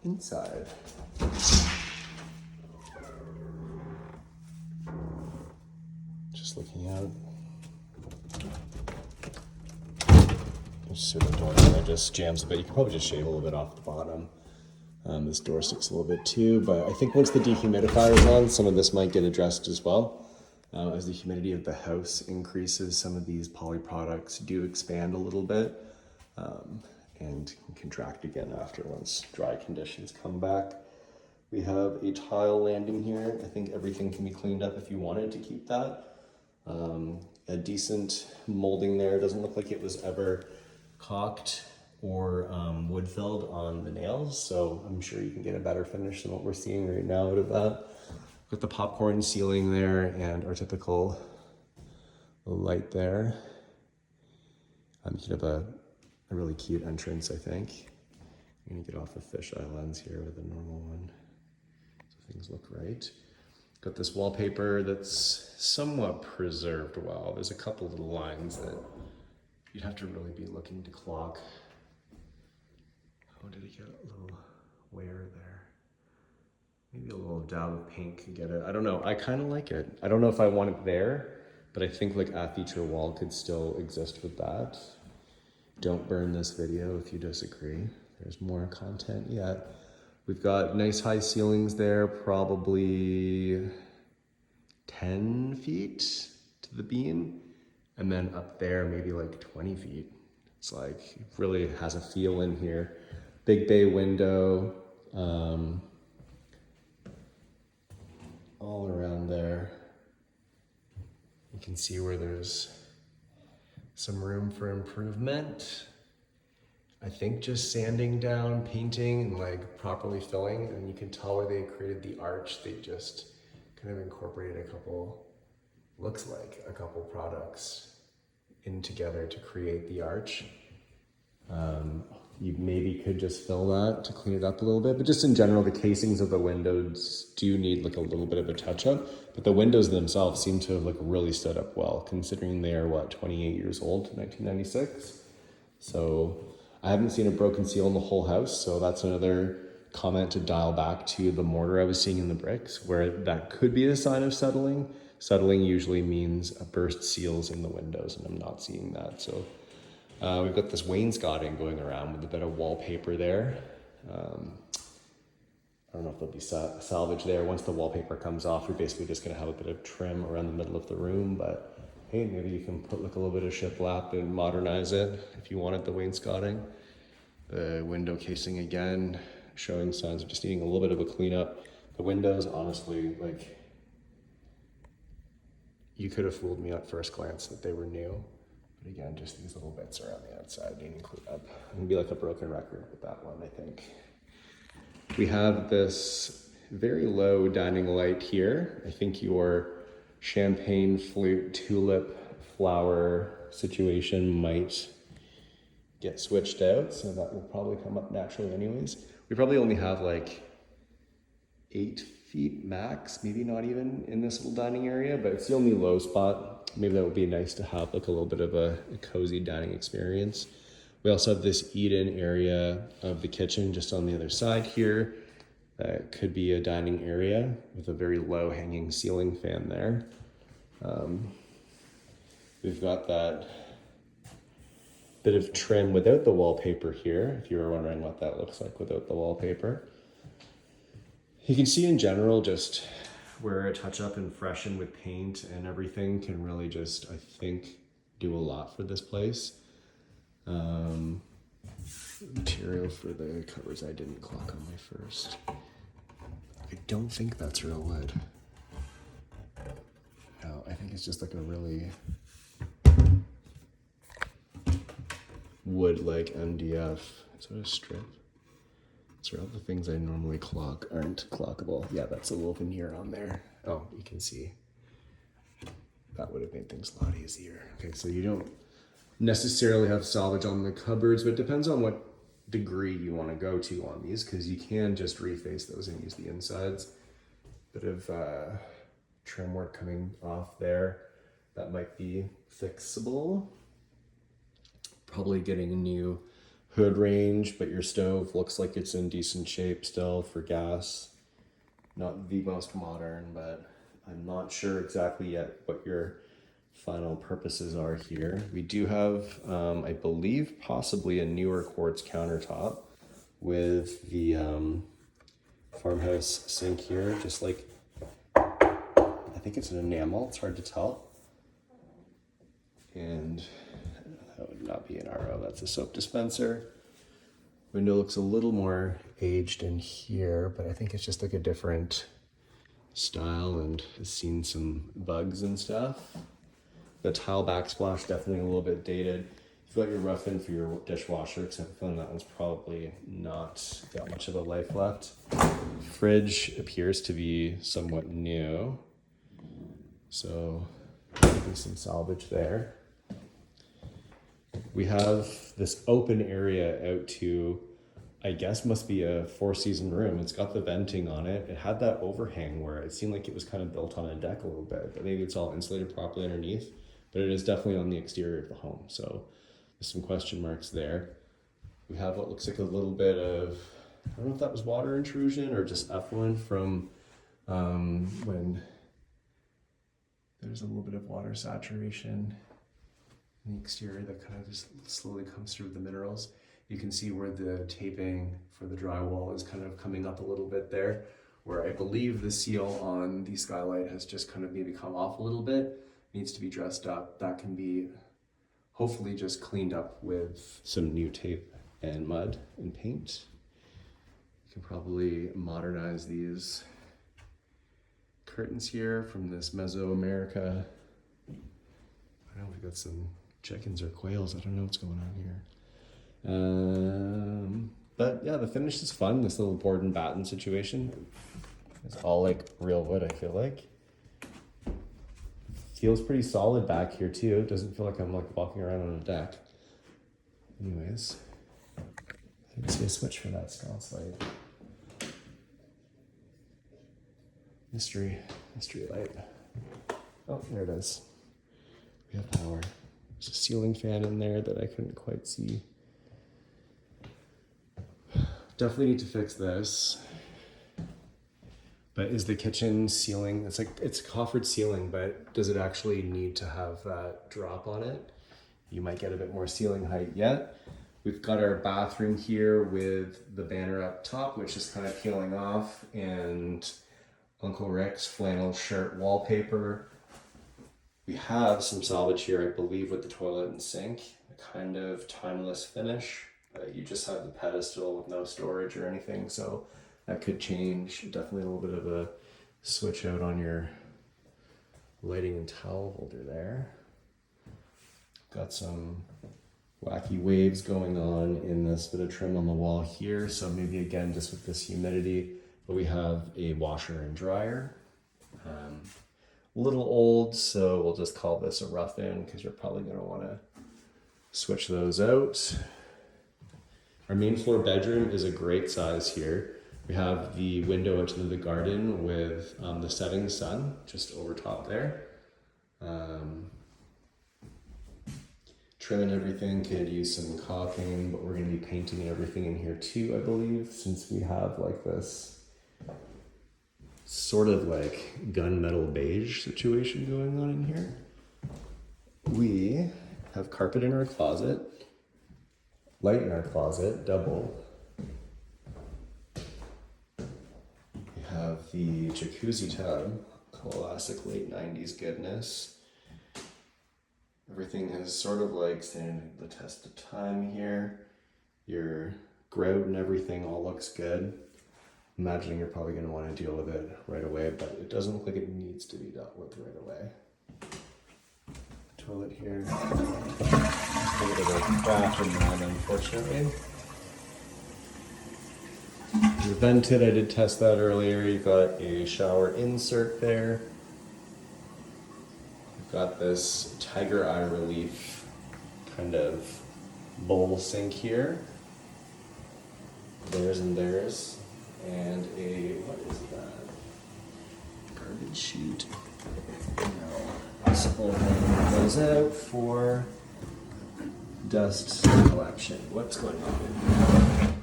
inside. Just looking out. So the door kind of just jams a bit. You could probably just shave a little bit off the bottom. This door sticks a little bit too, but I think once the dehumidifier is on, some of this might get addressed as well. As the humidity of the house increases, some of these poly products do expand a little bit and contract again after once dry conditions come back. We have a tile landing here. I think everything can be cleaned up if you wanted to keep that. A decent molding there. Doesn't look like it was ever caulked or wood filled on the nails, so I'm sure you can get a better finish than what we're seeing right now out of that. Got the popcorn ceiling there and our typical light there. You could have a really cute entrance, I think. I'm gonna get off a fisheye lens here with a normal one, so things look right. Got this wallpaper that's somewhat preserved well. There's a couple little lines that you'd have to really be looking to clock. Oh, did he get a little wear there? Maybe a little dab of paint could get it. I don't know. I kind of like it. I don't know if I want it there, but I think like a feature wall could still exist with that. Don't burn this video if you disagree. There's more content yet. We've got nice high ceilings there, probably 10 feet to the beam. And then up there, maybe like 20 feet. It's like, it really has a feel in here. Big bay window, all around there. You can see where there's some room for improvement. I think just sanding down, painting, and like properly filling, and you can tell where they created the arch. They just kind of incorporated a couple, looks like a couple products in together to create the arch. You maybe could just fill that to clean it up a little bit, but just in general, the casings of the windows do need like a little bit of a touch up, but the windows themselves seem to have like really stood up well, considering they are what, 28 years old, 1996. So I haven't seen a broken seal in the whole house. So that's another comment to dial back to the mortar I was seeing in the bricks, where that could be a sign of settling. Settling usually means a burst seals in the windows, and I'm not seeing that. So we've got this wainscoting going around with a bit of wallpaper there. I don't know if there'll be salvage there. Once the wallpaper comes off, you're basically just gonna have a bit of trim around the middle of the room, but hey, maybe you can put like a little bit of shiplap and modernize it if you wanted the wainscoting. The window casing again, showing signs of just needing a little bit of a cleanup. The windows, honestly, like, you could have fooled me at first glance that they were new. But again, just these little bits around the outside needing cleanup. I'm gonna be like a broken record with that one, I think. We have this very low dining light here. I think your champagne flute tulip flower situation might get switched out, so that will probably come up naturally anyways. We probably only have like 8 feet max, maybe not even, in this little dining area, but it's the only low spot. Maybe that would be nice to have like a little bit of a cozy dining experience. We also have this eat-in area of the kitchen just on the other side here. That could be a dining area with a very low hanging ceiling fan there. We've got that bit of trim without the wallpaper here, if you were wondering what that looks like without the wallpaper. You can see in general just where a touch up and freshen with paint and everything can really just, I think, do a lot for this place. Material for the covers I didn't clock on my first. I don't think that's real wood. No, I think it's just like a really wood like MDF. Is that a strip? So all the things I normally clock aren't clockable. Yeah, that's a little veneer on there. Oh, you can see. That would have made things a lot easier. Okay, so you don't necessarily have salvage on the cupboards, but it depends on what degree you want to go to on these, because you can just reface those and use the insides. Bit of trim work coming off there. That might be fixable. Probably getting a new hood range, but your stove looks like it's in decent shape still for gas. Not the most modern, but I'm not sure exactly yet what your final purposes are here. We do have, I believe, possibly a newer quartz countertop with the farmhouse sink here, just like, I think it's an enamel, it's hard to tell. And that would not be an RO, that's a soap dispenser. Window looks a little more aged in here, but I think it's just like a different style and has seen some bugs and stuff. The tile backsplash, definitely a little bit dated. You've got your rough in for your dishwasher, except for that one's probably not got much of a life left. Fridge appears to be somewhat new, so maybe some salvage there. We have this open area out to, I guess must be a 4-season room. It's got the venting on it. It had that overhang where it seemed like it was kind of built on a deck a little bit, but maybe it's all insulated properly underneath, but it is definitely on the exterior of the home. So there's some question marks there. We have what looks like a little bit of, I don't know if that was water intrusion or just effluent from when there's a little bit of water saturation in the exterior that kind of just slowly comes through the minerals. You can see where the taping for the drywall is kind of coming up a little bit there, where I believe the seal on the skylight has just kind of maybe come off a little bit, needs to be dressed up. That can be hopefully just cleaned up with some new tape and mud and paint. You can probably modernize these curtains here from this Mesoamerica. I don't know, we've got some chickens or quails. I don't know what's going on here. But yeah, the finish is fun. This little board and batten situation. It's all like real wood, I feel like. Feels pretty solid back here too. It doesn't feel like I'm like walking around on a deck. Anyways, I didn't see a switch for that sconce light. Mystery light. Oh, there it is. We have power. There's a ceiling fan in there that I couldn't quite see. Definitely need to fix this. But is the kitchen ceiling, it's a coffered ceiling, but does it actually need to have that drop on it? You might get a bit more ceiling height yet. We've got our bathroom here with the banner up top, which is kind of peeling off, and Uncle Rick's flannel shirt wallpaper. We have some salvage here, I believe, with the toilet and sink, a kind of timeless finish. You just have the pedestal with no storage or anything, so that could change. Definitely a little bit of a switch out on your lighting and towel holder there. Got some wacky waves going on in this bit of trim on the wall here, so maybe again just with this humidity. But we have a washer and dryer. A little old, so we'll just call this a rough in because you're probably going to want to switch those out. Our main floor bedroom is a great size here. We have the window out to the garden with the setting sun just over top there. Trim and everything could use some caulking, but we're going to be painting everything in here too, I believe, since we have like this sort of like gunmetal beige situation going on in here. We have carpet in our closet, light in our closet, double. We have the jacuzzi tub, classic late 90s goodness. Everything has sort of like standing the test of time here. Your grout and everything all looks good. Imagining you're probably going to want to deal with it right away, but it doesn't look like it needs to be dealt with right away. Toilet here. A bit of a crack in that, unfortunately. You're vented, I did test that earlier. You've got a shower insert there. You've got this tiger eye relief kind of bowl sink here. Theirs and theirs. And a, what is that? Garbage chute. No. This whole thing goes out for dust collection. What's going on?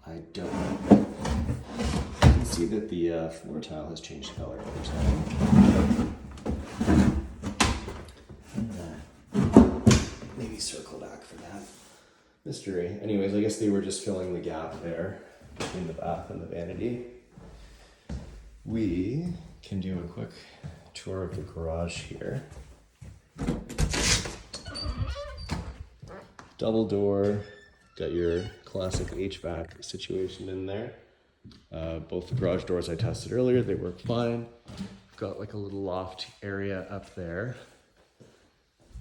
I don't know. You can see that the floor tile has changed color over time. Maybe circle back for that mystery. Anyways, I guess they were just filling the gap there between the bath and the vanity. We can do a quick tour of the garage here. Double door, got your classic HVAC situation in there. Both the garage doors I tested earlier, they work fine. Got like a little loft area up there.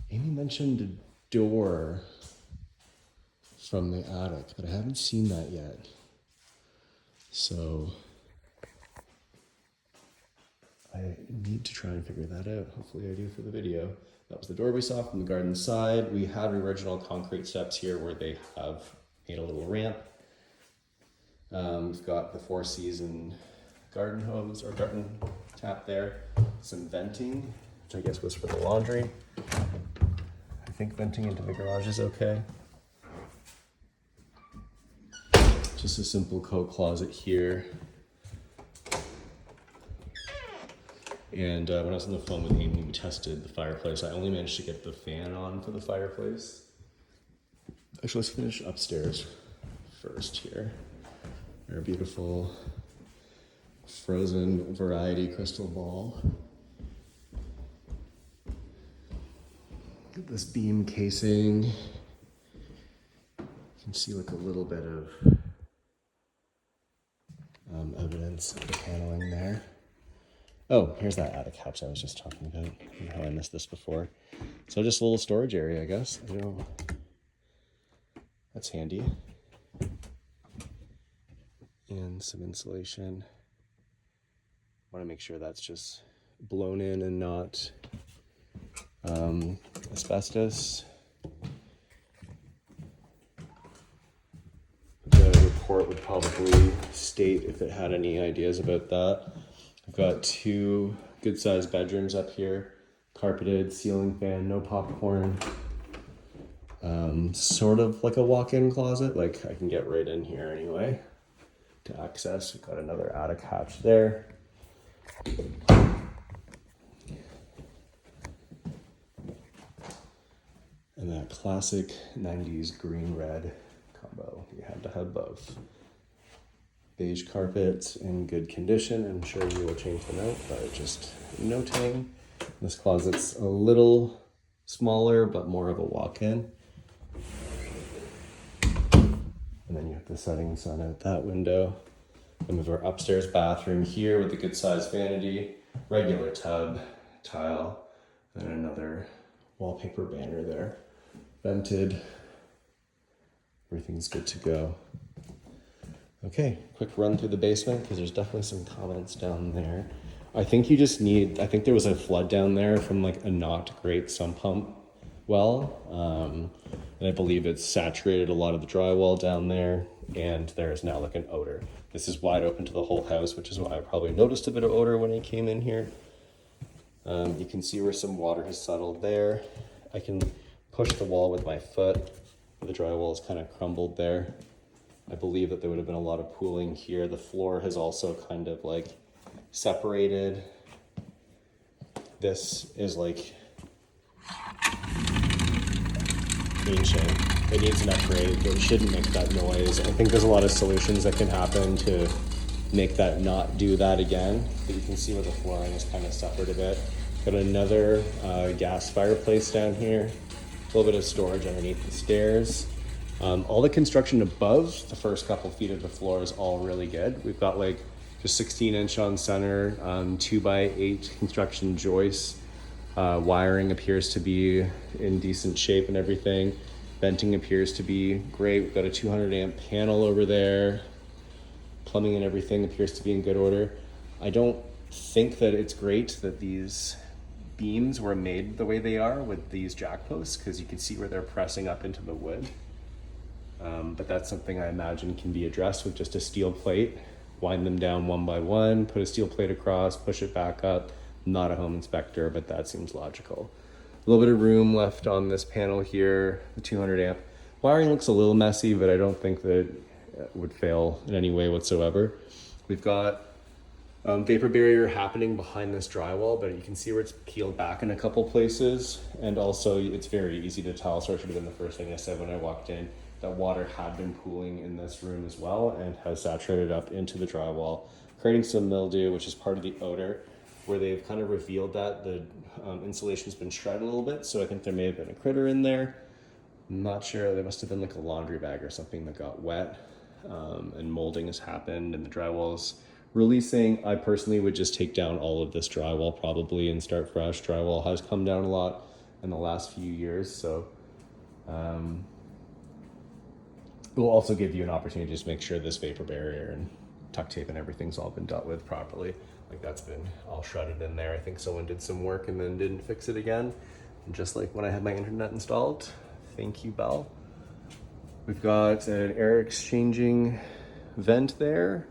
Amy mentioned a door from the attic, but I haven't seen that yet. So I need to try and figure that out. Hopefully I do for the video. That was the door we saw from the garden side. We have original concrete steps here where they have made a little ramp. We've got the Four Season garden hose or garden tap there. Some venting, which I guess was for the laundry. I think venting into the garage is okay. Just a simple coat closet here. And when I was on the phone with Amy, we tested the fireplace. I only managed to get the fan on for the fireplace. Actually, let's finish upstairs first here. Our beautiful frozen variety crystal ball. Look at this beam casing. You can see like a little bit of evidence of the paneling there. Oh, here's that attic hatch I was just talking about. I don't know how I missed this before. So just a little storage area, I guess. I don't know. That's handy. And some insulation. Want to make sure that's just blown in and not asbestos. The report would probably state if it had any ideas about that. I've got 2 good-sized bedrooms up here, carpeted, ceiling fan, no popcorn. Sort of like a walk-in closet, like I can get right in here anyway to access. We've got another attic hatch there. And that classic 90s green-red combo. You had to have both. Beige carpets in good condition. I'm sure you will change the note by just noting. This closet's a little smaller, but more of a walk-in. And then you have the setting sun out that window. Then we have our upstairs bathroom here with a good-sized vanity, regular tub, tile, and another wallpaper banner there. Vented. Everything's good to go. Okay, quick run through the basement because there's definitely some comments down there. I think you just need, I think there was a flood down there from like a not great sump pump well. And I believe it's saturated a lot of the drywall down there and there is now like an odor. This is wide open to the whole house, which is why I probably noticed a bit of odor when I came in here. You can see where some water has settled there. I can push the wall with my foot. The drywall is kind of crumbled there. I believe that there would have been a lot of pooling here. The floor has also kind of like separated. This is like ancient. It needs an upgrade. It shouldn't make that noise. I think there's a lot of solutions that can happen to make that not do that again. But you can see where the flooring is kind of suffered a bit. Got another gas fireplace down here. A little bit of storage underneath the stairs. All the construction above the first couple feet of the floor is all really good. We've got like just 16-inch on center, 2x8 construction joists. Wiring appears to be in decent shape and everything. Venting appears to be great. We've got a 200 amp panel over there. Plumbing and everything appears to be in good order. I don't think that it's great that these beams were made the way they are with these jack posts because you can see where they're pressing up into the wood. But that's something I imagine can be addressed with just a steel plate. Wind them down one by one, put a steel plate across, push it back up. I'm not a home inspector, but that seems logical. little bit of room left on this panel here, the 200 amp. Wiring looks a little messy, but I don't think that it would fail in any way whatsoever. We've got vapor barrier happening behind this drywall, but you can see where it's peeled back in a couple places. And also it's very easy to tell, so it should have been the first thing I said when I walked in, that water had been pooling in this room as well and has saturated up into the drywall, creating some mildew, which is part of the odor, where they've kind of revealed that the insulation's been shredded a little bit. So I think there may have been a critter in there. I'm not sure, there must have been like a laundry bag or something that got wet, and molding has happened and the drywall's releasing. I personally would just take down all of this drywall probably and start fresh. Drywall has come down a lot in the last few years, so it will also give you an opportunity to just make sure this vapor barrier and tuck tape and everything's all been dealt with properly. Like that's been all shredded in there. I think someone did some work and then didn't fix it again. And just like when I had my internet installed, thank you, Bell. We've got an air exchanging vent there.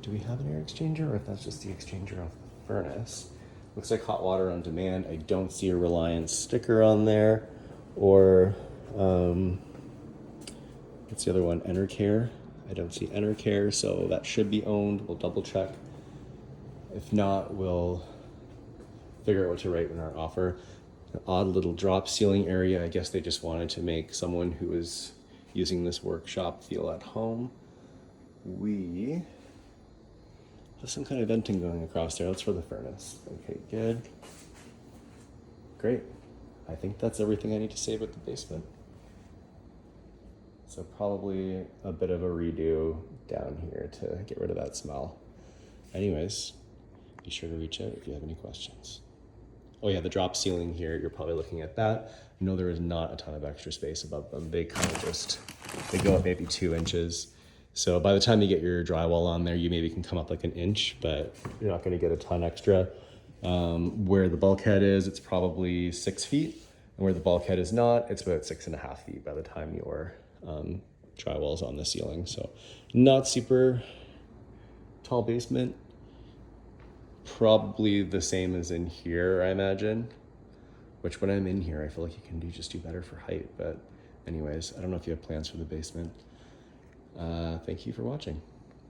Do we have an air exchanger, or if that's just the exchanger of the furnace? Looks like hot water on demand. I don't see a Reliance sticker on there, or what's the other one? Enercare. I don't see Enercare, so that should be owned. We'll double check. If not, we'll figure out what to write in our offer. An odd little drop ceiling area. I guess they just wanted to make someone who is using this workshop feel at home. We have some kind of venting going across there. That's for the furnace. Okay, good. Great. I think that's everything I need to say about the basement. So probably a bit of a redo down here to get rid of that smell. Anyways, be sure to reach out if you have any questions. Oh yeah, the drop ceiling here, you're probably looking at that. No, there is not a ton of extra space above them. They kind of just, they go up maybe 2 inches. So by the time you get your drywall on there, you maybe can come up like an inch, but you're not gonna get a ton extra. Where the bulkhead is, it's probably 6 feet. And where the bulkhead is not, it's about 6.5 feet by the time your drywall's on the ceiling. So not super tall basement. Probably the same as in here, I imagine. Which when I'm in here, I feel like you can just do better for height. But anyways, I don't know if you have plans for the basement. Thank you for watching.